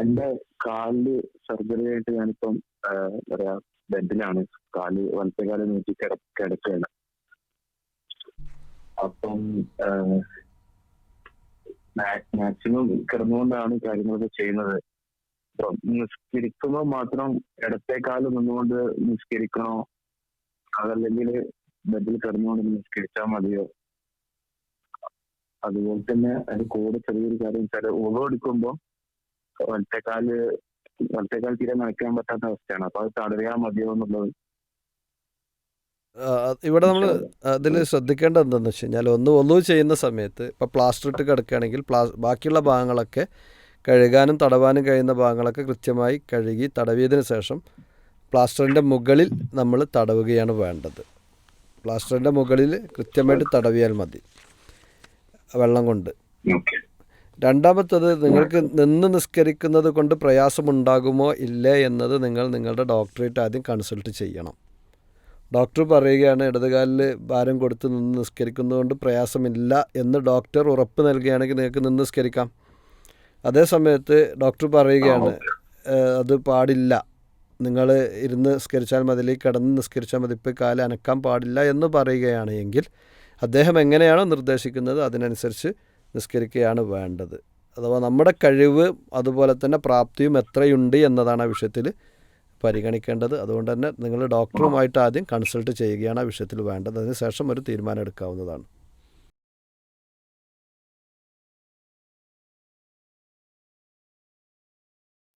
എന്റെ കാലില് സർജറി ആയിട്ട് ഞാനിപ്പം എന്താ പറയാ ബെഡിലാണ്. വലത്തെ കാല് നീട്ടി കിടക്കുകയാണ്. അപ്പം മാക്സിമം കിടന്നുകൊണ്ടാണ് കാര്യങ്ങളൊക്കെ ചെയ്യുന്നത്. അപ്പം നിസ്കരിക്കുമ്പോൾ മാത്രം ഇടത്തേക്കാല് നിന്നുകൊണ്ട് നിസ്കരിക്കണോ, അതല്ലെങ്കിൽ ബെഡിൽ കിടന്നുകൊണ്ട് നിസ്കരിച്ചാൽ മതിയോ? അതുപോലെ തന്നെ അതിന് കൂടെ ചെറിയൊരു കാര്യം വെച്ചാൽ ഉളു എടുക്കുമ്പോൾ വലത്തേക്കാല് തീരെ നനയ്ക്കാൻ പറ്റാത്ത അവസ്ഥയാണ്. അപ്പൊ അത് തടയാൻ മതിയോ എന്നുള്ളത്. ഇവിടെ നമ്മൾ അതിൽ ശ്രദ്ധിക്കേണ്ടത് എന്താണെന്ന് വെച്ച് കഴിഞ്ഞാൽ, ഒന്നു ചെയ്യുന്ന സമയത്ത് ഇപ്പോൾ പ്ലാസ്റ്റർ ഇട്ട് കിടക്കുകയാണെങ്കിൽ ബാക്കിയുള്ള ഭാഗങ്ങളൊക്കെ കഴുകാനും തടവാനും കഴിയുന്ന ഭാഗങ്ങളൊക്കെ കൃത്യമായി കഴുകി തടവിയതിന് ശേഷം പ്ലാസ്റ്ററിൻ്റെ മുകളിൽ നമ്മൾ തടവുകയാണ് വേണ്ടത്. പ്ലാസ്റ്ററിൻ്റെ മുകളിൽ കൃത്യമായിട്ട് തടവിയാൽ മതി വെള്ളം കൊണ്ട്. രണ്ടാമത്തത്, നിങ്ങൾക്ക് നിന്ന് നിസ്കരിക്കുന്നത് കൊണ്ട് പ്രയാസമുണ്ടാകുമോ ഇല്ലേ എന്നത് നിങ്ങളുടെ ഡോക്ടറേറ്റ് ആദ്യം കൺസൾട്ട് ചെയ്യണം. ഡോക്ടർ പറയുകയാണ് ഇടതുകാലിൽ ഭാരം കൊടുത്ത് നിന്ന് നിസ്കരിക്കുന്നതുകൊണ്ട് പ്രയാസമില്ല എന്ന് ഡോക്ടർ ഉറപ്പ് നൽകുകയാണെങ്കിൽ നിങ്ങൾക്ക് നിന്ന് നിസ്കരിക്കാം. അതേ സമയത്ത് ഡോക്ടർ പറയുകയാണ് അത് പാടില്ല, നിങ്ങൾ ഇരുന്ന് നിസ്കരിച്ചാൽ മതി, അല്ലെങ്കിൽ കിടന്ന് നിസ്കരിച്ചാൽ മതി, ഇപ്പോൾ കാല് അനക്കാൻ പാടില്ല എന്ന് പറയുകയാണ് എങ്കിൽ അദ്ദേഹം എങ്ങനെയാണോ നിർദ്ദേശിക്കുന്നത് അതിനനുസരിച്ച് നിസ്കരിക്കുകയാണ് വേണ്ടത്. അഥവാ നമ്മുടെ കഴിവ് അതുപോലെ തന്നെ പ്രാപ്തിയും എത്രയുണ്ട് എന്നതാണ് ആ വിഷയത്തിൽ പരിഗണിക്കേണ്ടത്. അതുകൊണ്ട് തന്നെ നിങ്ങൾ ഡോക്ടറുമായിട്ട് ആദ്യം കൺസൾട്ട് ചെയ്യുകയാണ് ആ വിഷയത്തിൽ വേണ്ടത്. അതിനുശേഷം ഒരു തീരുമാനം എടുക്കാവുന്നതാണ്.